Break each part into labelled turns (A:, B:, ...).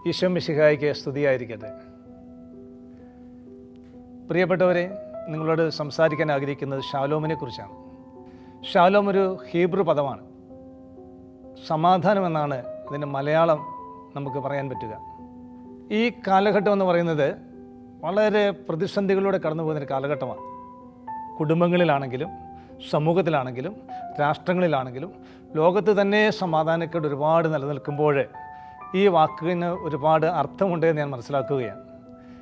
A: ഈശോ മിശിഹായ്ക്ക് സ്തുതിയായിരിക്കട്ടെ. പ്രിയപ്പെട്ടവരെ, നിങ്ങളോട് സംസാരിക്കാൻ ആഗ്രഹിക്കുന്നത് ഷാലോമിനെ കുറിച്ചാണ്. ഷാലോം ഒരു ഹീബ്രു പദമാണ്. സമാധാനം എന്നാണ് ഇതിൻ്റെ മലയാളം നമുക്ക് പറയാൻ പറ്റുക. ഈ കാലഘട്ടം എന്ന് പറയുന്നത് വളരെ പ്രതിസന്ധികളിലൂടെ കടന്നു പോകുന്നൊരു കാലഘട്ടമാണ്. കുടുംബങ്ങളിലാണെങ്കിലും സമൂഹത്തിലാണെങ്കിലും രാഷ്ട്രങ്ങളിലാണെങ്കിലും ലോകത്ത് തന്നെ സമാധാനക്കേട് ഒരുപാട് നിലനിൽക്കുമ്പോൾ ഈ വാക്കിന് ഒരുപാട് അർത്ഥമുണ്ടെന്ന് ഞാൻ മനസ്സിലാക്കുകയാണ്.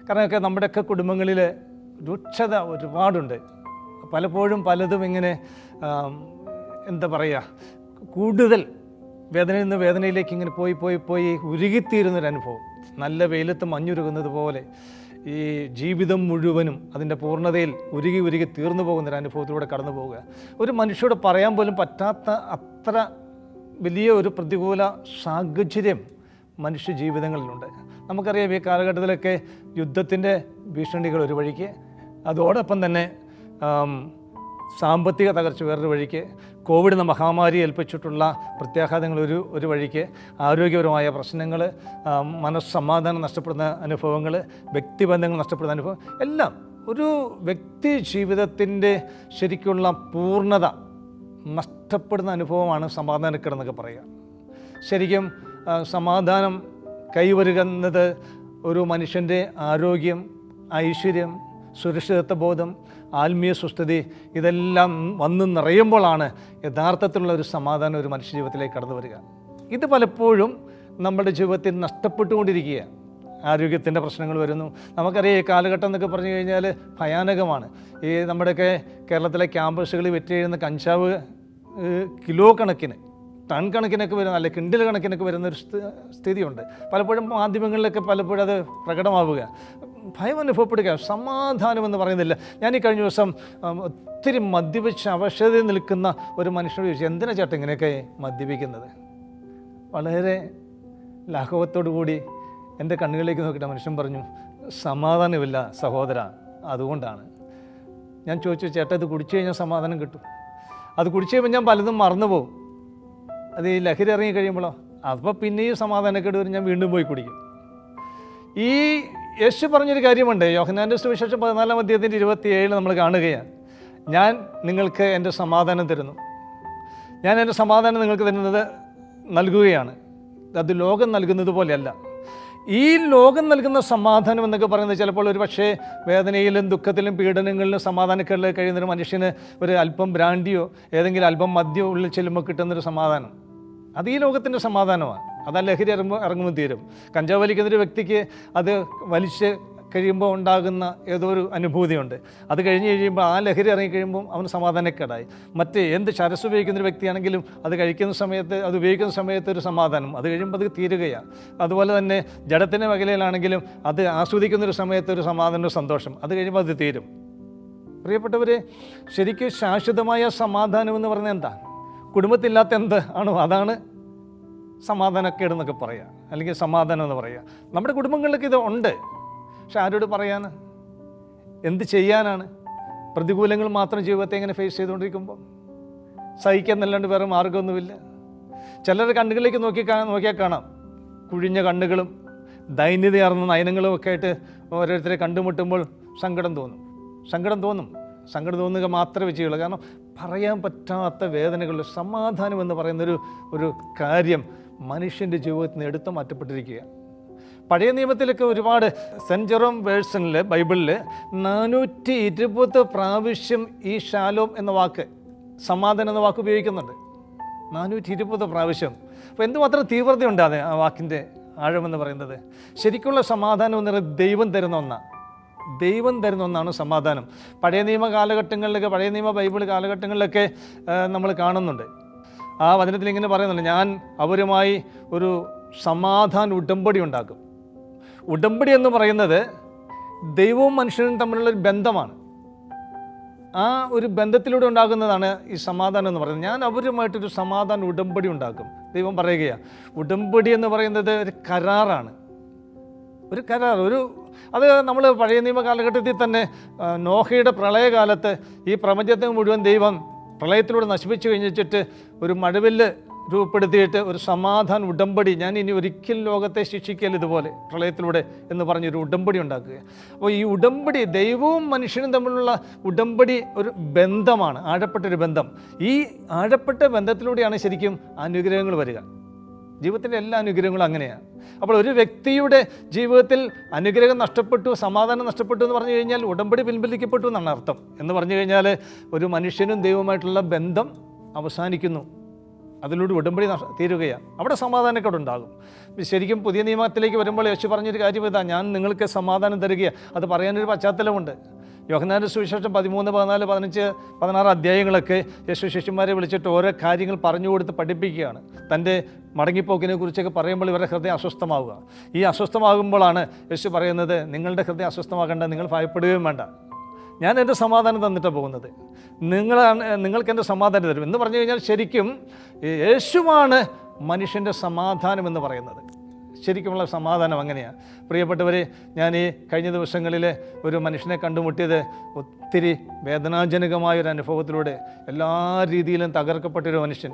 A: കാരണമൊക്കെ നമ്മുടെയൊക്കെ കുടുംബങ്ങളിൽ രൂക്ഷത ഒരുപാടുണ്ട്. പലപ്പോഴും പലതും ഇങ്ങനെ എന്താ പറയുക, കൂടുതൽ വേദനയിൽ നിന്ന് വേദനയിലേക്ക് ഇങ്ങനെ പോയി ഉരുകിത്തീരുന്നൊരനുഭവം. നല്ല വെയിലത്ത് മഞ്ഞുരുകുന്നത് പോലെ ഈ ജീവിതം മുഴുവനും അതിൻ്റെ പൂർണ്ണതയിൽ ഉരുകി തീർന്നു പോകുന്നൊരു അനുഭവത്തിലൂടെ കടന്നു പോവുക. ഒരു മനുഷ്യരോട് പറയാൻ പോലും പറ്റാത്ത അത്ര വലിയ ഒരു പ്രതികൂല സാഹചര്യം മനുഷ്യ ജീവിതങ്ങളിലുണ്ട്. നമുക്കറിയാം, ഈ കാലഘട്ടത്തിലൊക്കെ യുദ്ധത്തിൻ്റെ ഭീഷണികൾ ഒരു വഴിക്ക്, അതോടൊപ്പം തന്നെ സാമ്പത്തിക തകർച്ച വേറൊരു വഴിക്ക്, കോവിഡ് എന്ന മഹാമാരി ഏൽപ്പിച്ചിട്ടുള്ള പ്രത്യാഘാതങ്ങൾ ഒരു വഴിക്ക്, ആരോഗ്യപരമായ പ്രശ്നങ്ങൾ, മനസ്സമാധാനം നഷ്ടപ്പെടുന്ന അനുഭവങ്ങൾ, വ്യക്തിബന്ധങ്ങൾ നഷ്ടപ്പെടുന്ന അനുഭവം, എല്ലാം ഒരു വ്യക്തി ജീവിതത്തിൻ്റെ ശരിക്കുള്ള പൂർണ്ണത നഷ്ടപ്പെടുന്ന അനുഭവമാണ് സമാധാനക്കേടെന്നൊക്കെ പറയുക. ശരിക്കും സമാധാനം കൈവരുന്നത് ഒരു മനുഷ്യൻ്റെ ആരോഗ്യം, ഐശ്വര്യം, സുരക്ഷിതത്വ ബോധം, ആത്മീയ സുസ്ഥിതി ഇതെല്ലാം വന്നു നിറയുമ്പോഴാണ് യഥാർത്ഥത്തിലുള്ള ഒരു സമാധാനം ഒരു മനുഷ്യ ജീവിതത്തിലേക്ക് കടന്നു വരിക. ഇത് പലപ്പോഴും നമ്മുടെ ജീവിതത്തിൽ നഷ്ടപ്പെട്ടുകൊണ്ടിരിക്കുകയാണ്. ആരോഗ്യത്തിൻ്റെ പ്രശ്നങ്ങൾ വരുന്നു. നമുക്കറിയാം, ഈ കാലഘട്ടം എന്നൊക്കെ പറഞ്ഞു കഴിഞ്ഞാൽ ഭയാനകമാണ്. ഈ നമ്മുടെയൊക്കെ കേരളത്തിലെ ക്യാമ്പസുകളിൽ വിറ്റഴിയുന്ന കഞ്ചാവ് കിലോ കണക്കിന്, ടൺ കണക്കിനൊക്കെ വരുന്ന, അല്ലെ കിൻഡിൽ കണക്കിനൊക്കെ വരുന്നൊരു സ്ഥിതിയുണ്ട്. പലപ്പോഴും മാധ്യമങ്ങളിലൊക്കെ പലപ്പോഴും അത് പ്രകടമാവുക, ഭയം അനുഭവപ്പെടുക. സമാധാനം എന്ന് പറയുന്നില്ല. ഞാൻ ഈ കഴിഞ്ഞ ദിവസം ഒത്തിരി മദ്യപിച്ച് അവശതയിൽ നിൽക്കുന്ന ഒരു മനുഷ്യനോട് ചോദിച്ചു, എന്തിനാ ചേട്ടൻ ഇങ്ങനെയൊക്കെ മദ്യപിക്കുന്നത്? വളരെ ലാഘവത്തോടു കൂടി എൻ്റെ കണ്ണുകളിലേക്ക് നോക്കിയിട്ട് മനുഷ്യൻ പറഞ്ഞു, സമാധാനമില്ല സഹോദര, അതുകൊണ്ടാണ്. ഞാൻ ചോദിച്ചു, ചേട്ടാ ഇത് കുടിച്ചു കഴിഞ്ഞാൽ സമാധാനം കിട്ടും? അത് കുടിച്ചു കഴിയുമ്പോൾ ഞാൻ പലതും മറന്നു പോകും. അത് ഈ ലഹരി ഇറങ്ങി കഴിയുമ്പോഴോ അപ്പോൾ പിന്നെയും സമാധാനക്കേട് വരും, ഞാൻ വീണ്ടും പോയി കുടിക്കും. ഈ യേശു പറഞ്ഞൊരു കാര്യമുണ്ട്, യോഹന്നാൻ്റെ സുവിശേഷം 14-ാം അധ്യായത്തിൻ്റെ 27 നമ്മൾ കാണുകയാണ്. ഞാൻ നിങ്ങൾക്ക് എൻ്റെ സമാധാനം തരുന്നു, ഞാൻ എൻ്റെ സമാധാനം നിങ്ങൾക്ക് തരുന്നത് നൽകുകയാണ്, അത് ലോകം നൽകുന്നത് പോലെയല്ല. ഈ ലോകം നൽകുന്ന സമാധാനം എന്നൊക്കെ പറയുന്നത് ചിലപ്പോൾ ഒരു പക്ഷേ വേദനയിലും ദുഃഖത്തിലും പീഡനങ്ങളിലും സമാധാനക്കേടിൽ കഴിയുന്നൊരു മനുഷ്യന് ഒരു അല്പം ബ്രാൻഡിയോ ഏതെങ്കിലും അല്പം മദ്യമോ ഉള്ളിൽ ചെല്ലുമ്പോൾ കിട്ടുന്നൊരു സമാധാനം, അത് ഈ ലോകത്തിൻ്റെ സമാധാനമാണ്. അത് ലഹരി ഇറങ്ങുമ്പോൾ തീരും. കഞ്ചാവ് വലിക്കുന്നൊരു വ്യക്തിക്ക് അത് വലിച്ച് കഴിയുമ്പോൾ ഉണ്ടാകുന്ന ഏതോ ഒരു അനുഭൂതിയുണ്ട്. അത് കഴിഞ്ഞ് കഴിയുമ്പോൾ ആ ലഹരി ഇറങ്ങിക്കഴിയുമ്പോൾ അവന് സമാധാനക്കേടായി. മറ്റ് എന്ത് ചരസ് ഉപയോഗിക്കുന്നൊരു വ്യക്തിയാണെങ്കിലും അത് കഴിക്കുന്ന സമയത്ത്, അത് ഉപയോഗിക്കുന്ന സമയത്ത് ഒരു സമാധാനം, അത് കഴിയുമ്പോൾ അത് തീരുകയാണ്. അതുപോലെ തന്നെ ജഡത്തിൻ്റെ മേഖലയിലാണെങ്കിലും അത് ആസ്വദിക്കുന്നൊരു സമയത്ത് ഒരു സമാധാനം, സന്തോഷം, അത് കഴിയുമ്പോൾ അത് തീരും. പ്രിയപ്പെട്ടവരെ, ശരിക്കും ശാശ്വതമായ സമാധാനം എന്ന് പറഞ്ഞാൽ എന്താ? കുടുംബത്തില്ലാത്ത എന്ത് ആണോ അതാണ് സമാധാനക്കേടെന്നൊക്കെ പറയുക, അല്ലെങ്കിൽ സമാധാനം എന്ന് പറയുക. നമ്മുടെ കുടുംബങ്ങളിലൊക്കെ ഇത് ഉണ്ട്. പക്ഷെ ആരോട് പറയാൻ, എന്ത് ചെയ്യാനാണ്? പ്രതികൂലങ്ങൾ മാത്രം ജീവിതത്തെ ഇങ്ങനെ ഫേസ് ചെയ്തുകൊണ്ടിരിക്കുമ്പോൾ സഹിക്കാന്നല്ലാണ്ട് വേറെ മാർഗമൊന്നുമില്ല. ചിലരുടെ കണ്ണുകളിലേക്ക് നോക്കിയാൽ കാണാം കുഴിഞ്ഞ കണ്ണുകളും ദൈന്യതയാർന്ന നയനങ്ങളും ഒക്കെ ആയിട്ട് ഓരോരുത്തരെ കണ്ടുമുട്ടുമ്പോൾ സങ്കടം തോന്നുക മാത്രമേ ചെയ്യുള്ളൂ. കാരണം പറയാൻ പറ്റാത്ത വേദനകളിൽ സമാധാനം എന്ന് പറയുന്നൊരു കാര്യം മനുഷ്യൻ്റെ ജീവിതത്തിൽ നിന്ന് എടുത്തു മാറ്റപ്പെട്ടിരിക്കുക. പഴയ നിയമത്തിലൊക്കെ ഒരുപാട് സെൻറ്റ് ജെറോം വേഴ്സണിൽ, ബൈബിളിൽ 420 പ്രാവശ്യം ഈ ഷാലോം എന്ന വാക്ക്, സമാധാനം എന്ന വാക്ക് ഉപയോഗിക്കുന്നുണ്ട്. 420 പ്രാവശ്യം. അപ്പോൾ എന്തുമാത്രം തീവ്രതയുണ്ട് അത് ആ വാക്കിൻ്റെ ആഴമെന്ന് പറയുന്നത്. ശരിക്കുള്ള സമാധാനം എന്ന് പറയുന്നത് ദൈവം തരുന്ന ഒന്നാണ് സമാധാനം. പഴയ നിയമ കാലഘട്ടങ്ങളിലൊക്കെ, പഴയ നിയമ ബൈബിൾ കാലഘട്ടങ്ങളിലൊക്കെ നമ്മൾ കാണുന്നുണ്ട്. ആ വചനത്തിൽ ഇങ്ങനെ പറയുന്നുണ്ട്, ഞാൻ അവരുമായി ഒരു സമാധാന ഉടമ്പടി ഉണ്ടാക്കും. ഉടമ്പടി എന്ന് പറയുന്നത് ദൈവവും മനുഷ്യനും തമ്മിലുള്ളൊരു ബന്ധമാണ്. ആ ഒരു ബന്ധത്തിലൂടെ ഉണ്ടാകുന്നതാണ് ഈ സമാധാനം എന്ന് പറയുന്നത്. ഞാൻ അവരുമായിട്ടൊരു സമാധാന ഉടമ്പടി ഉണ്ടാക്കും. ദൈവം പറയുകയാണ്, ഉടമ്പടി എന്ന് പറയുന്നത് ഒരു കരാറാണ്. അത് നമ്മൾ പഴയ നിയമ കാലഘട്ടത്തിൽ തന്നെ നോഹയുടെ പ്രളയകാലത്ത് ഈ പ്രപഞ്ചത്തെ മുഴുവൻ ദൈവം പ്രളയത്തിലൂടെ നശിപ്പിച്ചു കഴിഞ്ഞിട്ട് ഒരു മഴവില്ല് രൂപപ്പെടുത്തിയിട്ട് ഒരു സമാധാന ഉടമ്പടി, ഞാൻ ഇനി ഒരിക്കലും ലോകത്തെ ശിക്ഷിക്കൽ ഇതുപോലെ പ്രളയത്തിലൂടെ എന്ന് പറഞ്ഞൊരു ഉടമ്പടി ഉണ്ടാക്കുക. അപ്പോൾ ഈ ഉടമ്പടി ദൈവവും മനുഷ്യനും തമ്മിലുള്ള ഉടമ്പടി ഒരു ബന്ധമാണ്, ആഴപ്പെട്ടൊരു ബന്ധം. ഈ ആഴപ്പെട്ട ബന്ധത്തിലൂടെയാണ് ശരിക്കും അനുഗ്രഹങ്ങൾ വരിക. ജീവിതത്തിൻ്റെ എല്ലാ അനുഗ്രഹങ്ങളും അങ്ങനെയാണ്. അപ്പോൾ ഒരു വ്യക്തിയുടെ ജീവിതത്തിൽ അനുഗ്രഹം നഷ്ടപ്പെട്ടു, സമാധാനം നഷ്ടപ്പെട്ടു എന്ന് പറഞ്ഞു കഴിഞ്ഞാൽ ഉടമ്പടി പിൻവലിക്കപ്പെട്ടു എന്നാണ് അർത്ഥം. എന്ന് പറഞ്ഞു കഴിഞ്ഞാൽ ഒരു മനുഷ്യനും ദൈവവുമായിട്ടുള്ള ബന്ധം അവസാനിക്കുന്നു, അതിലൂടെ ഉടമ്പടി തീരുകയാണ്. അവിടെ സമാധാനക്കേട് ഉണ്ടാകും. ശരിക്കും പുതിയ നിയമത്തിലേക്ക് വരുമ്പോൾ യേശു പറഞ്ഞൊരു കാര്യം ഇതാ, ഞാൻ നിങ്ങൾക്ക് സമാധാനം തരികയാണ്. അത് പറയാനൊരു പശ്ചാത്തലമുണ്ട്. യോഹന്നാന്റെ സുവിശേഷം 13, 14, 15, 16 അധ്യായങ്ങളൊക്കെ യേശു ശിഷ്യന്മാരെ വിളിച്ചിട്ട് ഓരോ കാര്യങ്ങൾ പറഞ്ഞു കൊടുത്ത് പഠിപ്പിക്കുകയാണ്. തൻ്റെ മടങ്ങിപ്പോക്കിനെ കുറിച്ചൊക്കെ പറയുമ്പോൾ ഇവരുടെ ഹൃദയം അസ്വസ്ഥമാവുക. ഈ അസ്വസ്ഥമാകുമ്പോഴാണ് യേശു പറയുന്നത്, നിങ്ങളുടെ ഹൃദയം അസ്വസ്ഥമാകേണ്ട, നിങ്ങൾ ഭയപ്പെടുകയും വേണ്ട, ഞാൻ എൻ്റെ സമാധാനം തന്നിട്ടാണ് പോകുന്നത്, നിങ്ങൾക്ക് എൻ്റെ സമാധാനം തരും എന്ന് പറഞ്ഞു കഴിഞ്ഞാൽ ശരിക്കും യേശുവാണ് മനുഷ്യൻ്റെ സമാധാനം എന്ന് പറയുന്നത്. ശരിക്കുമുള്ള സമാധാനം അങ്ങനെയാണ്. പ്രിയപ്പെട്ടവരെ, ഞാൻ ഈ കഴിഞ്ഞ ദിവസങ്ങളിൽ ഒരു മനുഷ്യനെ കണ്ടുമുട്ടിയത് ഒത്തിരി വേദനാജനകമായൊരു അനുഭവത്തിലൂടെ. എല്ലാ രീതിയിലും തകർക്കപ്പെട്ടൊരു മനുഷ്യൻ,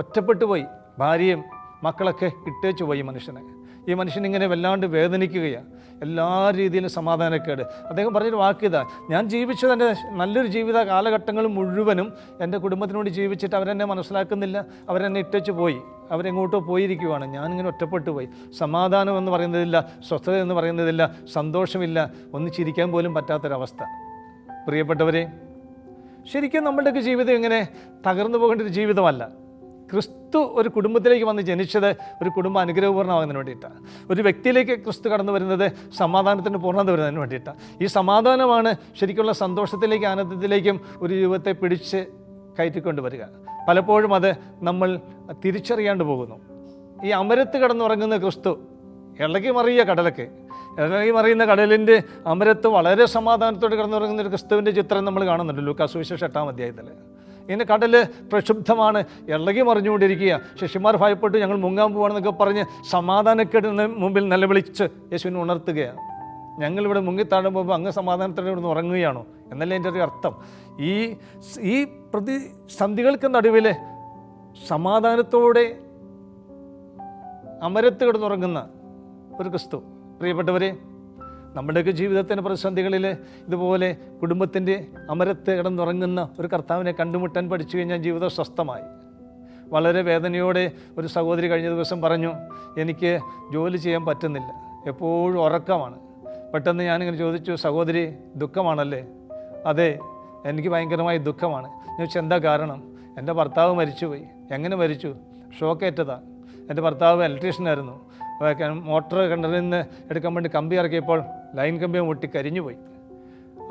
A: ഒറ്റപ്പെട്ടു പോയി, ഭാര്യയും മക്കളൊക്കെ ഇട്ടേച്ചു പോയി മനുഷ്യനെ. ഈ മനുഷ്യൻ ഇങ്ങനെ വല്ലാണ്ട് വേദനിക്കുകയാണ്, എല്ലാ രീതിയിലും സമാധാനക്കേട്. അദ്ദേഹം പറഞ്ഞൊരു വാക്കിതാ, ഞാൻ ജീവിച്ചത് എൻ്റെ നല്ലൊരു ജീവിത കാലഘട്ടങ്ങൾ മുഴുവനും എൻ്റെ കുടുംബത്തിന് വേണ്ടി ജീവിച്ചിട്ട് അവരെന്നെ മനസ്സിലാക്കുന്നില്ല, അവരെന്നെ ഇട്ടേച്ചു പോയി, അവരെങ്ങോട്ടോ പോയിരിക്കുവാണ്, ഞാനിങ്ങനെ ഒറ്റപ്പെട്ടു പോയി. സമാധാനം എന്ന് പറയുന്നതില്ല, സ്വസ്ഥത എന്ന് പറയുന്നതില്ല, സന്തോഷമില്ല, ഒന്ന് ചിരിക്കാൻ പോലും പറ്റാത്തൊരവസ്ഥ. പ്രിയപ്പെട്ടവരെ, ശരിക്കും നമ്മുടെയൊക്കെ ജീവിതം ഇങ്ങനെ തകർന്നു പോകേണ്ട ഒരു ജീവിതമല്ല. ക്രിസ്തു ഒരു കുടുംബത്തിലേക്ക് വന്ന് ജനിച്ചത് ഒരു കുടുംബം അനുഗ്രഹപൂർണ്ണമാകുന്നതിന് വേണ്ടിയിട്ടാണ്. ഒരു വ്യക്തിയിലേക്ക് ക്രിസ്തു കടന്നു വരുന്നത് സമാധാനത്തിന് പൂർണ്ണത വരുന്നതിന് വേണ്ടിയിട്ടാണ്. ഈ സമാധാനമാണ് ശരിക്കുള്ള സന്തോഷത്തിലേക്കും ആനന്ദത്തിലേക്കും ഒരു ജീവിതത്തെ പിടിച്ച് കയറ്റിക്കൊണ്ട് വരിക. പലപ്പോഴും അത് നമ്മൾ തിരിച്ചറിയാണ്ട് പോകുന്നു. ഈ അമരത്ത് കിടന്നുറങ്ങുന്ന ക്രിസ്തു, ഇളകി മറിയ കടലൊക്കെ, ഇളകി മറിയുന്ന കടലിൻ്റെ അമരത്ത് വളരെ സമാധാനത്തോടെ കിടന്നുറങ്ങുന്ന ഒരു ക്രിസ്തുവിൻ്റെ ചിത്രം നമ്മൾ കാണുന്നുണ്ട് ലൂക്കാ സുവിശേഷം 8-ാം അധ്യായത്തിൽ. ഇങ്ങനെ കടൽ പ്രക്ഷുബ്ധമാണ്, ഇളകി മറിഞ്ഞുകൊണ്ടിരിക്കുക. ശിഷ്യന്മാർ ഭയപ്പെട്ടു, ഞങ്ങൾ മുങ്ങാൻ പോവാണെന്നൊക്കെ പറഞ്ഞ് സമാധാനക്കേടിന് മുമ്പിൽ നിലവിളിച്ച് യേശുവിനെ ഉണർത്തുകയാണ്. ഞങ്ങളിവിടെ മുങ്ങിത്താഴുമ്പോൾ അങ്ങ് സമാധാനത്തോടെ ഇവിടുന്ന് ഉറങ്ങുകയാണോ എന്നല്ലേ എൻ്റെ ഒരു അർത്ഥം. ഈ പ്രതിസന്ധികൾക്ക് നടുവിൽ സമാധാനത്തോടെ അമരത്ത് കിടന്നുറങ്ങുന്ന ഒരു ക്രിസ്തു. പ്രിയപ്പെട്ടവരെ, നമ്മുടെയൊക്കെ ജീവിതത്തിൻ്റെ പ്രതിസന്ധികളിൽ ഇതുപോലെ കുടുംബത്തിൻ്റെ അമരത്ത് കിടന്നുറങ്ങുന്ന ഒരു കർത്താവിനെ കണ്ടുമുട്ടാൻ പഠിച്ചു കഴിഞ്ഞാൽ ജീവിതം സ്വസ്ഥമായി. വളരെ വേദനയോടെ ഒരു സഹോദരി കഴിഞ്ഞ ദിവസം പറഞ്ഞു, എനിക്ക് ജോലി ചെയ്യാൻ പറ്റുന്നില്ല, എപ്പോഴും ഉറക്കമാണ്. പെട്ടെന്ന് ഞാനിങ്ങനെ ചോദിച്ചു, സഹോദരി ദുഃഖമാണല്ലേ? അതെ, എനിക്ക് ഭയങ്കരമായ ദുഃഖമാണ്. ഞാൻ ചോദിച്ചു, എന്താ കാരണം? എൻ്റെ ഭർത്താവ് മരിച്ചുപോയി. എങ്ങനെ മരിച്ചു? ഷോക്കേറ്റതാണ്. എൻ്റെ ഭർത്താവ് ഇലക്ട്രീഷ്യനായിരുന്നു. മോട്ടർ കിണറിൽ നിന്ന് എടുക്കാൻ വേണ്ടി കമ്പി ഇറക്കിയപ്പോൾ ലൈൻ കമ്പി പൊട്ടി കരിഞ്ഞുപോയി.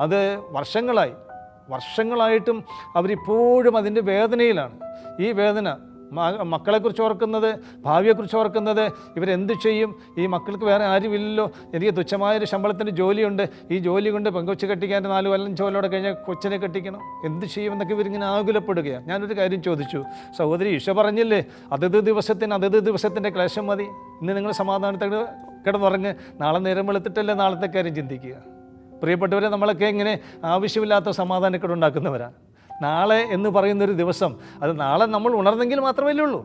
A: അത് വർഷങ്ങളായിട്ടും അവരിപ്പോഴും അതിൻ്റെ വേദനയിലാണ്. ഈ വേദന, മക്കളെക്കുറിച്ച് ഓർക്കുന്നത്, ഭാവിയെക്കുറിച്ച് ഓർക്കുന്നത്, ഇവരെന്ത് ചെയ്യും? ഈ മക്കൾക്ക് വേറെ ആരുമില്ലല്ലോ, എനിക്ക് തുച്ഛമായൊരു ശമ്പളത്തിൻ്റെ ജോലിയുണ്ട്, ഈ ജോലി കൊണ്ട് പെങ്കൊച്ച് കെട്ടിക്കാൻ 4-5 കൊല്ലോടെ കഴിഞ്ഞാൽ കൊച്ചിനെ കെട്ടിക്കണം, എന്ത് ചെയ്യും എന്നൊക്കെ ഇവരിങ്ങനെ ആകുലപ്പെടുകയാണ്. ഞാനൊരു കാര്യം ചോദിച്ചു, സഹോദരി, ഈശോ പറഞ്ഞില്ലേ അതത് ദിവസത്തിൻ്റെ ക്ലേശം മതി, ഇന്ന് നിങ്ങൾ സമാധാനത്തോടെ കിടന്നുറങ്ങ്, നാളെ നേരം വെളുത്തിട്ടല്ലേ നാളത്തെ കാര്യം ചിന്തിക്കുക. പ്രിയപ്പെട്ടവരെ, നമ്മളൊക്കെ ഇങ്ങനെ ആവശ്യമില്ലാത്ത സമാധാനക്കേട് ഉണ്ടാക്കുന്നവരാണ്. നാളെ എന്ന് പറയുന്നൊരു ദിവസം, അത് നാളെ നമ്മൾ ഉണർന്നെങ്കിൽ മാത്രമല്ലേ ഉള്ളൂ.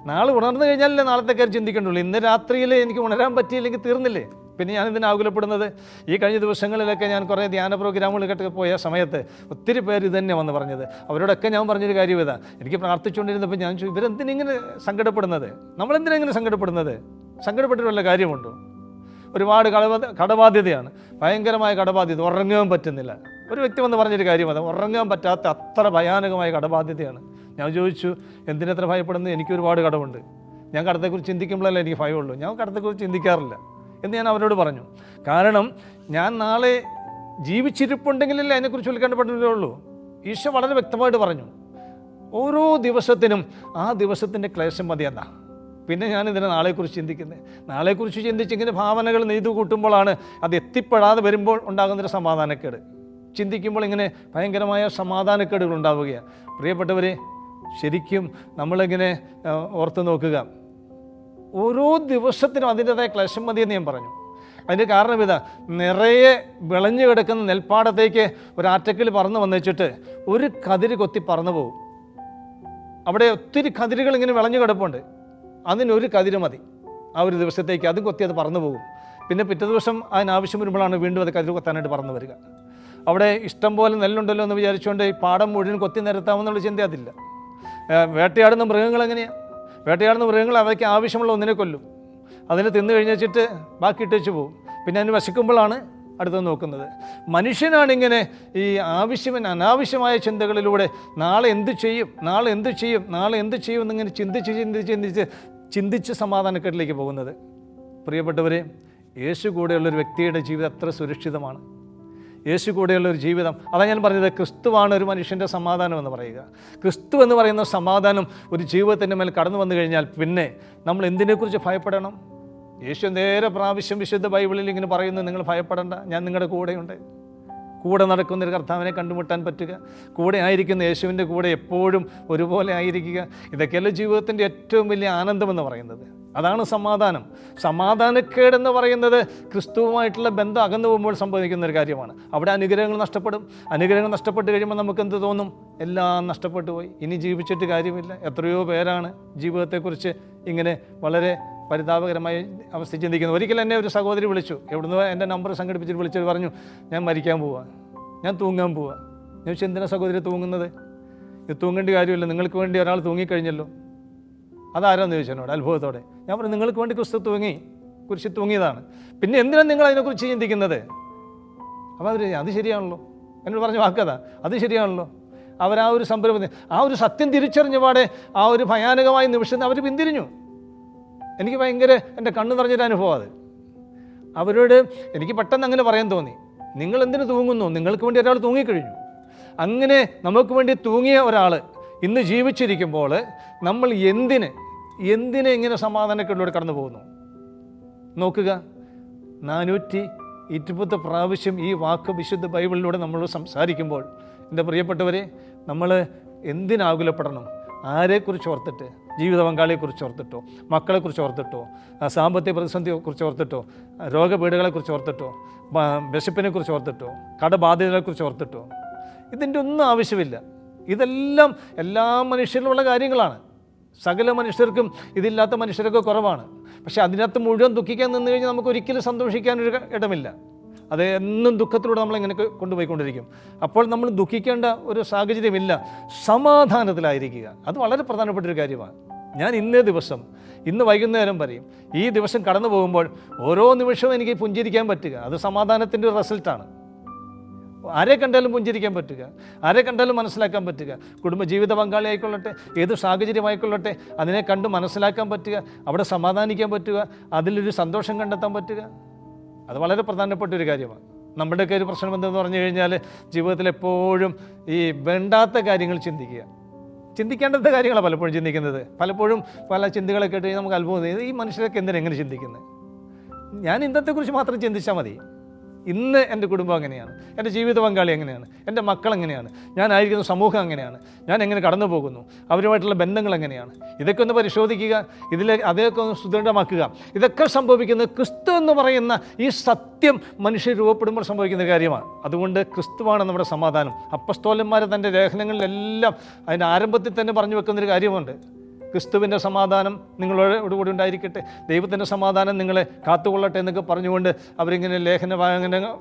A: നാളെ ഉണർന്നു കഴിഞ്ഞാലല്ലേ നാളത്തെ കാര്യം ചിന്തിക്കണ്ടുള്ളൂ. ഇന്ന് രാത്രിയിൽ എനിക്ക് ഉണരാൻ പറ്റിയില്ലെങ്കിൽ തീർന്നില്ലേ? പിന്നെ ഞാനിതിന് ആകുലപ്പെടുന്നത്. ഈ കഴിഞ്ഞ ദിവസങ്ങളിലൊക്കെ ഞാൻ കുറേ ധ്യാന പ്രോഗ്രാമുകളിലൊക്കെ പോയ സമയത്ത് ഒത്തിരി പേര് ഇത് തന്നെ വന്ന് പറഞ്ഞത്. അവരോടൊക്കെ ഞാൻ പറഞ്ഞൊരു കാര്യം ഇതാ, എനിക്ക് പ്രാർത്ഥിച്ചുകൊണ്ടിരുന്നപ്പോൾ ഞാൻ ചോദിച്ചു, ഇവരെന്തിനിങ്ങനെ സങ്കടപ്പെടുന്നത്? നമ്മളെന്തിനെങ്ങനെ സങ്കടപ്പെടുന്നത്? സങ്കടപ്പെട്ടിട്ട് വല്ല കാര്യമുണ്ടോ? ഒരുപാട് കടബാധ്യതയാണ്, ഭയങ്കരമായ കടബാധ്യത, ഉറങ്ങാൻ പറ്റുന്നില്ല. ഒരു വ്യക്തി വന്ന് പറഞ്ഞൊരു കാര്യം, അത് ഉറങ്ങാൻ പറ്റാത്ത അത്ര ഭയാനകമായ കടബാധ്യതയാണ്. ഞാൻ ചോദിച്ചു, എന്തിനെത്ര ഭയപ്പെടുന്നത്? എനിക്ക് ഒരുപാട് കടമുണ്ട്, ഞാൻ കടത്തെക്കുറിച്ച് ചിന്തിക്കുമ്പോഴല്ലേ എനിക്ക് ഭയമുള്ളൂ, ഞാൻ കടത്തെക്കുറിച്ച് ചിന്തിക്കാറില്ല എന്ന് ഞാൻ അവരോട് പറഞ്ഞു. കാരണം ഞാൻ നാളെ ജീവിച്ചിരിപ്പുണ്ടെങ്കിലല്ലേ അതിനെക്കുറിച്ച് ഉത്കണ്ഠപ്പെട്ടതേ ഉള്ളൂ. ഈശോ വളരെ വ്യക്തമായിട്ട് പറഞ്ഞു, ഓരോ ദിവസത്തിനും ആ ദിവസത്തിൻ്റെ ക്ലേശം മതി എന്നാ. പിന്നെ ഞാനിതിനെ നാളെക്കുറിച്ച് ചിന്തിക്കുന്നത്. നാളെക്കുറിച്ച് ചിന്തിച്ചിങ്ങനെ ഭാവനകൾ നെയ്തു കൂട്ടുമ്പോഴാണ് അത് എത്തിപ്പെടാതെ വരുമ്പോൾ ഉണ്ടാകുന്നൊരു സമാധാനക്കേട്. ചിന്തിക്കുമ്പോൾ ഇങ്ങനെ ഭയങ്കരമായ സമാധാനക്കേടുകൾ ഉണ്ടാവുകയാണ്. പ്രിയപ്പെട്ടവരെ, ശരിക്കും നമ്മളിങ്ങനെ ഓർത്ത് നോക്കുക, ഓരോ ദിവസത്തിനും അതിൻ്റെതായ ക്ലേശം മതിയെന്ന് ഞാൻ പറഞ്ഞു. അതിൻ്റെ കാരണം ഇതാ, നിറയെ വിളഞ്ഞു കിടക്കുന്ന നെൽപ്പാടത്തേക്ക് ഒരു ആറ്റക്കിൽ പറന്ന് വന്നിച്ചിട്ട് ഒരു കതിര് കൊത്തി പറന്നു പോകും. അവിടെ ഒത്തിരി കതിരുകൾ ഇങ്ങനെ വിളഞ്ഞു കിടപ്പുണ്ട്. അതിനൊരു കതിര് മതി ആ ഒരു ദിവസത്തേക്ക്, അതും കൊത്തി അത് പറന്നു പോകും. പിന്നെ പിറ്റേ ദിവസം അതിനാവശ്യം വരുമ്പോഴാണ് വീണ്ടും അത് കതിര് കൊത്താനായിട്ട് പറന്നു വരിക. അവിടെ ഇഷ്ടം പോലെ നെല്ലുണ്ടല്ലോ എന്ന് വിചാരിച്ചുകൊണ്ട് ഈ പാടം മുഴുവൻ കൊത്തി നിരത്താമെന്നുള്ള ചിന്ത അതില്ല. വേട്ടയാടുന്ന മൃഗങ്ങൾ എങ്ങനെയാണ്? വേട്ടയാടുന്ന മൃഗങ്ങൾ അവയ്ക്ക് ആവശ്യമുള്ള ഒന്നിനെ കൊല്ലും, അതിനെ തിന്നു കഴിഞ്ഞിട്ട് ബാക്കി ഇട്ടേച്ച് പോകും. പിന്നെ അതിന് വശിക്കുമ്പോഴാണ് അടുത്തത് നോക്കുന്നത്. മനുഷ്യനാണിങ്ങനെ ഈ അനാവശ്യമായ ചിന്തകളിലൂടെ നാളെ എന്ത് ചെയ്യും, നാളെ എന്ത് ചെയ്യും, നാളെ എന്ത് ചെയ്യും എന്നിങ്ങനെ ചിന്തിച്ച് സമാധാനക്കേട്ടിലേക്ക് പോകുന്നത്. പ്രിയപ്പെട്ടവരെ, യേശു കൂടെയുള്ളൊരു വ്യക്തിയുടെ ജീവിതം എത്ര സുരക്ഷിതമാണ്. യേശു കൂടെയുള്ളൊരു ജീവിതം, അതാണ് ഞാൻ പറഞ്ഞത്, ക്രിസ്തുവാണ് ഒരു മനുഷ്യൻ്റെ സമാധാനം എന്ന് പറയുക. ക്രിസ്തു എന്ന് പറയുന്ന സമാധാനം ഒരു ജീവിതത്തിൻ്റെ മേൽ കടന്നു വന്നു കഴിഞ്ഞാൽ പിന്നെ നമ്മൾ എന്തിനെക്കുറിച്ച് ഭയപ്പെടണം? യേശു നേരെ പ്രാവശ്യം വിശുദ്ധ ബൈബിളിൽ ഇങ്ങനെ പറയുന്നു, നിങ്ങൾ ഭയപ്പെടേണ്ട, ഞാൻ നിങ്ങളുടെ കൂടെയുണ്ട്. കൂടെ നടക്കുന്നൊരു കർത്താവിനെ കണ്ടുമുട്ടാൻ പറ്റുക, കൂടെ ആയിരിക്കുന്ന യേശുവിൻ്റെ കൂടെ എപ്പോഴും ഒരുപോലെ ആയിരിക്കുക, ഇതൊക്കെയല്ല ജീവിതത്തിൻ്റെ ഏറ്റവും വലിയ ആനന്ദമെന്ന് പറയുന്നത്. അതാണ് സമാധാനം. സമാധാനക്കേടെന്ന് പറയുന്നത് ക്രിസ്തുവുമായിട്ടുള്ള ബന്ധം അകന്നു പോകുമ്പോൾ സംഭവിക്കുന്ന ഒരു കാര്യമാണ്. അവിടെ അനുഗ്രഹങ്ങൾ നഷ്ടപ്പെടും. അനുഗ്രഹങ്ങൾ നഷ്ടപ്പെട്ട് കഴിയുമ്പോൾ നമുക്ക് എന്ത് തോന്നും? എല്ലാം നഷ്ടപ്പെട്ടു പോയി, ഇനി ജീവിച്ചിട്ട് കാര്യമില്ല. എത്രയോ പേരാണ് ജീവിതത്തെക്കുറിച്ച് ഇങ്ങനെ വളരെ പരിതാപകരമായ അവസ്ഥ ചിന്തിക്കുന്നത്. ഒരിക്കൽ എന്നെ ഒരു സഹോദരി വിളിച്ചു, എവിടുന്ന് എൻ്റെ നമ്പർ സംഘടിപ്പിച്ചിട്ട് വിളിച്ചിട്ട് പറഞ്ഞു, ഞാൻ മരിക്കാൻ പോവാ, ഞാൻ തൂങ്ങാൻ പോവാ. ഞാൻ ചോദിച്ചു, എന്തിനാ സഹോദരി തൂങ്ങുന്നത്? ഇത് തൂങ്ങേണ്ട കാര്യമില്ല, നിങ്ങൾക്ക് വേണ്ടി ഒരാൾ തൂങ്ങിക്കഴിഞ്ഞല്ലോ. അതാരാന്ന് ചോദിച്ചു എന്നോട് അത്ഭുതത്തോടെ. ഞാൻ പറഞ്ഞു, നിങ്ങൾക്ക് വേണ്ടി ക്രിസ്തു കുരിശിൽ തൂങ്ങിയതാണ്, പിന്നെ എന്തിനാണ് നിങ്ങൾ അതിനെക്കുറിച്ച് ചിന്തിക്കുന്നത്? അപ്പോൾ അവർ, അത് ശരിയാണല്ലോ, എന്നോട് പറഞ്ഞ വാക്കതാ, അത് ശരിയാണല്ലോ. അവർ ആ ഒരു സംരംഭം, ആ ഒരു സത്യം തിരിച്ചറിഞ്ഞ പാടെ ആ ഒരു ഭയാനകമായ നിമിഷം അവർ പിന്തിരിഞ്ഞു. എനിക്ക് ഭയങ്കര എൻ്റെ കണ്ണ് നിറഞ്ഞൊരു അനുഭവം അത്. അവരോട് എനിക്ക് പെട്ടെന്ന് അങ്ങനെ പറയാൻ തോന്നി, നിങ്ങൾ എന്തിനു തൂങ്ങുന്നു? നിങ്ങൾക്ക് വേണ്ടി ഒരാൾ തൂങ്ങിക്കഴിഞ്ഞു. അങ്ങനെ നമുക്ക് വേണ്ടി തൂങ്ങിയ ഒരാൾ ഇന്ന് ജീവിച്ചിരിക്കുമ്പോൾ നമ്മൾ എന്തിനെ ഇങ്ങനെ സമാധാനക്കേടിലൂടെ കടന്നു പോകുന്നു? നോക്കുക, 420 പ്രാവശ്യം ഈ വാക്ക് വിശുദ്ധ ബൈബിളിലൂടെ നമ്മൾ സംസാരിക്കുമ്പോൾ, എൻ്റെ പ്രിയപ്പെട്ടവരെ, നമ്മൾ എന്തിനാകുലപ്പെടണം? ആരെക്കുറിച്ച് ഓർത്തിട്ട്? ജീവിത പങ്കാളിയെക്കുറിച്ച് ഓർത്തിട്ടോ, മക്കളെക്കുറിച്ച് ഓർത്തിട്ടോ, സാമ്പത്തിക പ്രതിസന്ധിയെക്കുറിച്ച് ഓർത്തിട്ടോ, രോഗപീഠകളെക്കുറിച്ച് ഓർത്തിട്ടോ, വിശപ്പിനെക്കുറിച്ച് ഓർത്തിട്ടോ, കടബാധ്യതകളെക്കുറിച്ച് ഓർത്തിട്ടോ? ഇതിൻ്റെ ഒന്നും ആവശ്യമില്ല. ഇതെല്ലാം എല്ലാ മനുഷ്യരിലുള്ള കാര്യങ്ങളാണ്. സകല മനുഷ്യർക്കും ഇതില്ലാത്ത മനുഷ്യരൊക്കെ കുറവാണ്. പക്ഷേ അതിനകത്ത് മുഴുവൻ ദുഃഖിക്കാൻ നിന്ന് കഴിഞ്ഞാൽ നമുക്ക് ഒരിക്കലും സന്തോഷിക്കാനൊരു ഇടമില്ല. അത് എന്നും ദുഃഖത്തിലൂടെ നമ്മളിങ്ങനെ കൊണ്ടുപോയിക്കൊണ്ടിരിക്കും. അപ്പോൾ നമ്മൾ ദുഃഖിക്കേണ്ട ഒരു സാഹചര്യമില്ല, സമാധാനത്തിലായിരിക്കുക. അത് വളരെ പ്രധാനപ്പെട്ടൊരു കാര്യമാണ്. ഞാൻ ഇന്ന് വൈകുന്നേരം പറയും, ഈ ദിവസം കടന്നു പോകുമ്പോൾ ഓരോ നിമിഷവും എനിക്ക് പുഞ്ചിരിക്കാൻ പറ്റുക, അത് സമാധാനത്തിൻ്റെ ഒരു റിസൾട്ടാണ്. ആരെ കണ്ടാലും പുഞ്ചിരിക്കാൻ പറ്റുക, ആരെ കണ്ടാലും മനസ്സിലാക്കാൻ പറ്റുക, കുടുംബജീവിത പങ്കാളി ആയിക്കൊള്ളട്ടെ, ഏത് സാഹചര്യമായിക്കൊള്ളട്ടെ, അതിനെ കണ്ട് മനസ്സിലാക്കാൻ പറ്റുക, അവിടെ സമാധാനിക്കാൻ പറ്റുക, അതിലൊരു സന്തോഷം കണ്ടെത്താൻ പറ്റുക, അത് വളരെ പ്രധാനപ്പെട്ട ഒരു കാര്യമാണ്. നമ്മുടെയൊക്കെ ഒരു പ്രശ്നം എന്തെന്ന് പറഞ്ഞു കഴിഞ്ഞാൽ, ജീവിതത്തിൽ എപ്പോഴും ഈ വേണ്ടാത്ത കാര്യങ്ങൾ ചിന്തിക്കേണ്ടാത്ത കാര്യങ്ങളാണ് പലപ്പോഴും ചിന്തിക്കുന്നത്. പലപ്പോഴും പല ചിന്തകളൊക്കെ ഇട്ട് നമുക്ക് അത്ഭുതം, ഈ മനുഷ്യരൊക്കെ എങ്ങനെ ചിന്തിക്കുന്നത്? ഞാൻ ഇന്നത്തെക്കുറിച്ച് മാത്രം ചിന്തിച്ചാൽ മതി. ഇന്ന് എൻ്റെ കുടുംബം എങ്ങനെയാണ്, എൻ്റെ ജീവിത പങ്കാളി എങ്ങനെയാണ്, എൻ്റെ മക്കൾ എങ്ങനെയാണ്, ഞാനായിരിക്കുന്ന സമൂഹം എങ്ങനെയാണ്, ഞാൻ എങ്ങനെ കടന്നു പോകുന്നു, അവരുമായിട്ടുള്ള ബന്ധങ്ങൾ എങ്ങനെയാണ്, ഇതൊക്കെ ഒന്ന് പരിശോധിക്കുക, അതൊക്കെ ഒന്ന് സുദൃഢമാക്കുക. ഇതൊക്കെ സംഭവിക്കുന്നത് ക്രിസ്തു എന്ന് പറയുന്ന ഈ സത്യം മനുഷ്യർ രൂപപ്പെടുമ്പോൾ സംഭവിക്കുന്ന കാര്യമാണ്. അതുകൊണ്ട് ക്രിസ്തുവാണ് നമ്മുടെ സമാധാനം. അപ്പസ്തോലന്മാർ തൻ്റെ ലേഖനങ്ങളിലെല്ലാം അതിൻ്റെ ആരംഭത്തിൽ തന്നെ പറഞ്ഞു വെക്കുന്നൊരു കാര്യമുണ്ട്, ക്രിസ്തുവിൻ്റെ സമാധാനം നിങ്ങളോടുകൂടി ഉണ്ടായിരിക്കട്ടെ, ദൈവത്തിൻ്റെ സമാധാനം നിങ്ങളെ കാത്തുകൊള്ളട്ടെ എന്നൊക്കെ പറഞ്ഞുകൊണ്ട് അവരിങ്ങനെ ലേഖന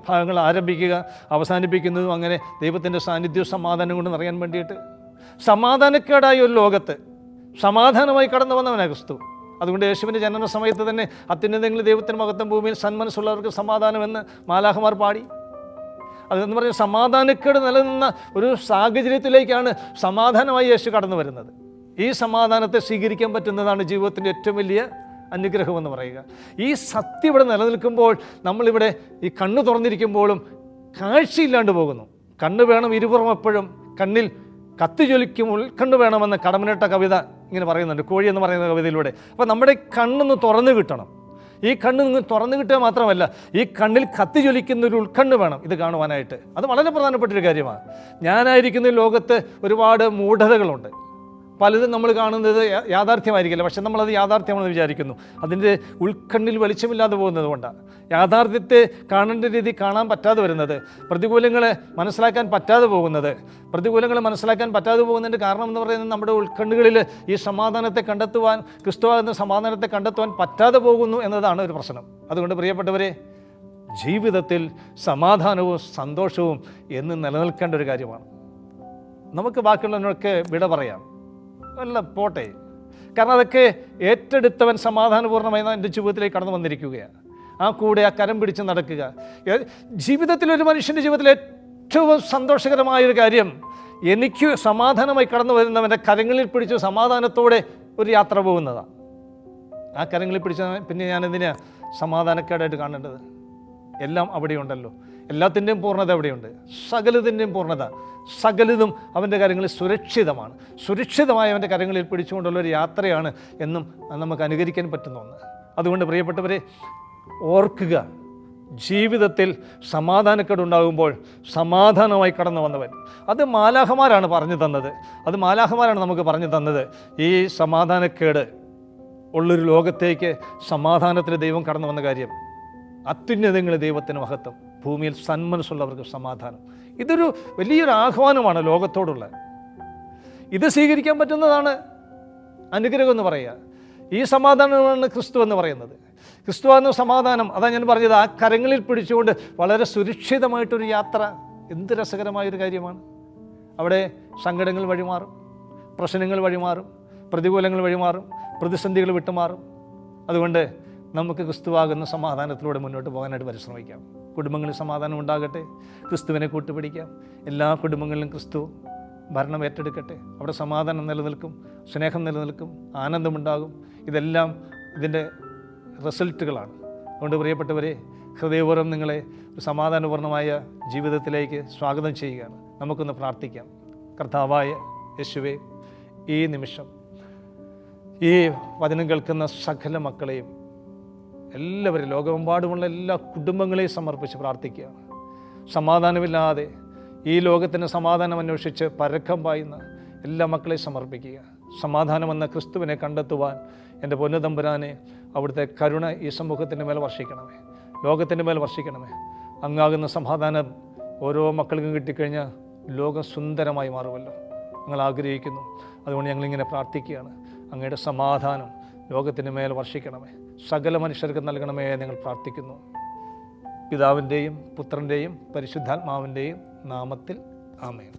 A: ഭാഗങ്ങൾ ആരംഭിക്കുക, അവസാനിപ്പിക്കുന്നതും അങ്ങനെ ദൈവത്തിൻ്റെ സാന്നിധ്യവും സമാധാനം കൊണ്ട് നിറയാൻ വേണ്ടിയിട്ട്. സമാധാനക്കേടായ ഒരു ലോകത്ത് സമാധാനമായി കടന്നു വന്നവനാണ് ക്രിസ്തു. അതുകൊണ്ട് യേശുവിൻ്റെ ജനന സമയത്ത് തന്നെ അത്യുന്നതങ്ങളിൽ ദൈവത്തിൻ്റെ മഹത്വം ഭൂമിയിൽ സന്മനസ്സുള്ളവർക്ക് സമാധാനമെന്ന് മാലാഖമാർ പാടി. അതെന്ന് പറഞ്ഞാൽ സമാധാനക്കേട് നിലനിന്ന ഒരു സാഹചര്യത്തിലേക്കാണ് സമാധാനമായി യേശു കടന്നു വരുന്നത്. ഈ സമാധാനത്തെ സ്വീകരിക്കാൻ പറ്റുന്നതാണ് ജീവിതത്തിൻ്റെ ഏറ്റവും വലിയ അനുഗ്രഹമെന്ന് പറയുക. ഈ സത്യം ഇവിടെ നിലനിൽക്കുമ്പോൾ, നമ്മളിവിടെ ഈ കണ്ണ് തുറന്നിരിക്കുമ്പോഴും കാഴ്ചയില്ലാണ്ട് പോകുന്നു. കണ്ണ് വേണം ഇരുപുറം എപ്പോഴും, കണ്ണിൽ കത്തി ജ്വലിക്കും ഉൾക്കണ്ണ് വേണമെന്ന് കടമനിട്ട കവിത ഇങ്ങനെ പറയുന്നുണ്ട്, കോഴി എന്ന് പറയുന്ന കവിതയിലൂടെ. അപ്പോൾ നമ്മുടെ കണ്ണൊന്ന് തുറന്നു കിട്ടണം. ഈ കണ്ണ് തുറന്നു കിട്ടുക മാത്രമല്ല, ഈ കണ്ണിൽ കത്തി ജ്വലിക്കുന്ന ഒരു ഉൾക്കണ്ണ് വേണം ഇത് കാണുവാനായിട്ട്. അത് വളരെ പ്രധാനപ്പെട്ടൊരു കാര്യമാണ്. ഞാനായിരിക്കുന്ന ലോകത്ത് ഒരുപാട് മൂഢതകളുണ്ട്, പലതും നമ്മൾ കാണുന്നത് യാഥാർത്ഥ്യമായിരിക്കില്ല, പക്ഷെ നമ്മളത് യാഥാർത്ഥ്യമാണെന്ന് വിചാരിക്കുന്നു. അതിൻ്റെ ഉൾക്കണ്ണിൽ വെളിച്ചമില്ലാതെ പോകുന്നത് കൊണ്ടാണ് യാഥാർത്ഥ്യത്തെ കാണേണ്ട രീതി കാണാൻ പറ്റാതെ വരുന്നത്, പ്രതികൂലങ്ങളെ മനസ്സിലാക്കാൻ പറ്റാതെ പോകുന്നത്. പ്രതികൂലങ്ങളെ മനസ്സിലാക്കാൻ പറ്റാതെ പോകുന്നതിൻ്റെ കാരണം എന്ന് പറയുന്നത് നമ്മുടെ ഉൾക്കണ്ണുകളിൽ ഈ സമാധാനത്തെ കണ്ടെത്തുവാൻ, ക്രിസ്തുവാകുന്ന സമാധാനത്തെ കണ്ടെത്തുവാൻ പറ്റാതെ പോകുന്നു എന്നതാണ് ഒരു പ്രശ്നം. അതുകൊണ്ട് പ്രിയപ്പെട്ടവരെ, ജീവിതത്തിൽ സമാധാനവും സന്തോഷവും എന്നും നിലനിൽക്കേണ്ട ഒരു കാര്യമാണ്. നമുക്ക് ബാക്കിയുള്ളവനൊക്കെ വിട പറയാം, എല്ലാം പോട്ടെ, കാരണം അതൊക്കെ ഏറ്റെടുത്തവൻ സമാധാനപൂർണ്ണമായി എൻ്റെ ജീവിതത്തിലേക്ക് കടന്നു വന്നിരിക്കുകയാണ്. ആ കൂടെ ആ കരം പിടിച്ച് നടക്കുക. ജീവിതത്തിൽ ഒരു മനുഷ്യൻ്റെ ജീവിതത്തിൽ ഏറ്റവും സന്തോഷകരമായൊരു കാര്യം, എനിക്ക് സമാധാനമായി കടന്നു വരുന്നവൻ്റെ കരങ്ങളിൽ പിടിച്ച് സമാധാനത്തോടെ ഒരു യാത്ര പോകുന്നതാണ്. ആ കരങ്ങളിൽ പിടിച്ച പിന്നെ ഞാൻ എന്തിനാ സമാധാനക്കേടായിട്ട് കാണേണ്ടത്? എല്ലാം അവിടെയുണ്ടല്ലോ, എല്ലാത്തിൻ്റെയും പൂർണ്ണത അവിടെയുണ്ട്, സകലത്തിൻ്റെയും പൂർണ്ണത, സകലതും അവൻ്റെ കാര്യങ്ങളിൽ സുരക്ഷിതമാണ്. സുരക്ഷിതമായ അവൻ്റെ കരങ്ങളിൽ പിടിച്ചുകൊണ്ടുള്ള ഒരു യാത്രയാണ് എന്നും നമുക്ക് അനുകരിക്കാൻ പറ്റുന്ന ഒന്ന്. അതുകൊണ്ട് പ്രിയപ്പെട്ടവരെ, ഓർക്കുക, ജീവിതത്തിൽ സമാധാനക്കേടുണ്ടാകുമ്പോൾ സമാധാനമായി കടന്നു വന്നവൻ, അത് മാലാഖമാരാണ് പറഞ്ഞു തന്നത്. അത് മാലാഖമാരാണ് നമുക്ക് പറഞ്ഞു തന്നത്. ഈ സമാധാനക്കേട് ഉള്ളൊരു ലോകത്തേക്ക് സമാധാനത്തിന് ദൈവം കടന്നു വന്ന കാര്യം. അത്യുന്നതങ്ങളിൽ ദൈവത്തിന് മഹത്വം, ഭൂമിയിൽ സന്മനസ്സുള്ളവർക്ക് സമാധാനം. ഇതൊരു വലിയൊരു ആഹ്വാനമാണ് ലോകത്തോടുള്ള. ഇത് സ്വീകരിക്കാൻ പറ്റുന്നതാണ് അനുഗ്രഹം എന്ന് പറയുക. ഈ സമാധാനമാണ് ക്രിസ്തു എന്ന് പറയുന്നത്. ക്രിസ്തു എന്ന സമാധാനം, അതാണ് ഞാൻ പറഞ്ഞത്, ആ കരങ്ങളിൽ പിടിച്ചുകൊണ്ട് വളരെ സുരക്ഷിതമായിട്ടൊരു യാത്ര എന്ത് രസകരമായൊരു കാര്യമാണ്. അവിടെ സങ്കടങ്ങൾ വഴിമാറും, പ്രശ്നങ്ങൾ വഴിമാറും, പ്രതികൂലങ്ങൾ വഴിമാറും, പ്രതിസന്ധികൾ വിട്ടുമാറും. അതുകൊണ്ട് നമുക്ക് ക്രിസ്തുവാകുന്ന സമാധാനത്തിലൂടെ മുന്നോട്ട് പോകാനായിട്ട് പരിശ്രമിക്കാം. കുടുംബങ്ങളിൽ സമാധാനം ഉണ്ടാകട്ടെ, ക്രിസ്തുവിനെ കൂട്ടുപിടിക്കാം. എല്ലാ കുടുംബങ്ങളിലും ക്രിസ്തു ഭരണം ഏറ്റെടുക്കട്ടെ. അവിടെ സമാധാനം നിലനിൽക്കും, സ്നേഹം നിലനിൽക്കും, ആനന്ദമുണ്ടാകും. ഇതെല്ലാം ഇതിൻ്റെ റിസൾട്ടുകളാണ്. അതുകൊണ്ട് പ്രിയപ്പെട്ടവരെ, ഹൃദയപൂർവ്വം നിങ്ങളെ ഒരു സമാധാനപൂർണ്ണമായ ജീവിതത്തിലേക്ക് സ്വാഗതം ചെയ്യുകയാണ്. നമുക്കൊന്ന് പ്രാർത്ഥിക്കാം. കർത്താവായ യേശുവേ, ഈ നിമിഷം ഈ വചനം കേൾക്കുന്ന സകല മക്കളെയും, എല്ലാവരും, ലോകമെമ്പാടുമുള്ള എല്ലാ കുടുംബങ്ങളെയും സമർപ്പിച്ച് പ്രാർത്ഥിക്കുകയാണ്. സമാധാനമില്ലാതെ ഈ ലോകത്തിന് സമാധാനം അന്വേഷിച്ച് പരക്കം പായുന്ന എല്ലാ മക്കളെയും സമർപ്പിക്കുക. സമാധാനമെന്ന ക്രിസ്തുവിനെ കണ്ടെത്തുവാൻ എൻ്റെ പൊന്നുതമ്പുരാനെ, അവിടുത്തെ കരുണ ഈ സമൂഹത്തിൻ്റെ മേൽ വർഷിക്കണമേ, ലോകത്തിൻ്റെ മേൽ വർഷിക്കണമേ. അങ്ങാകുന്ന സമാധാനം ഓരോ മക്കൾക്കും കിട്ടിക്കഴിഞ്ഞാൽ ലോകം സുന്ദരമായി മാറുമല്ലോ, ഞങ്ങൾ ആഗ്രഹിക്കുന്നു. അതുകൊണ്ട് ഞങ്ങളിങ്ങനെ പ്രാർത്ഥിക്കുകയാണ്. അങ്ങയുടെ സമാധാനം ലോകത്തിൻ്റെ മേൽ വർഷിക്കണമേ, സകല മനുഷ്യർക്ക് നൽകണമേ ഞങ്ങൾ പ്രാർത്ഥിക്കുന്നു. പിതാവിൻ്റെയും പുത്രൻ്റെയും പരിശുദ്ധാത്മാവിൻ്റെയും നാമത്തിൽ ആമേൻ.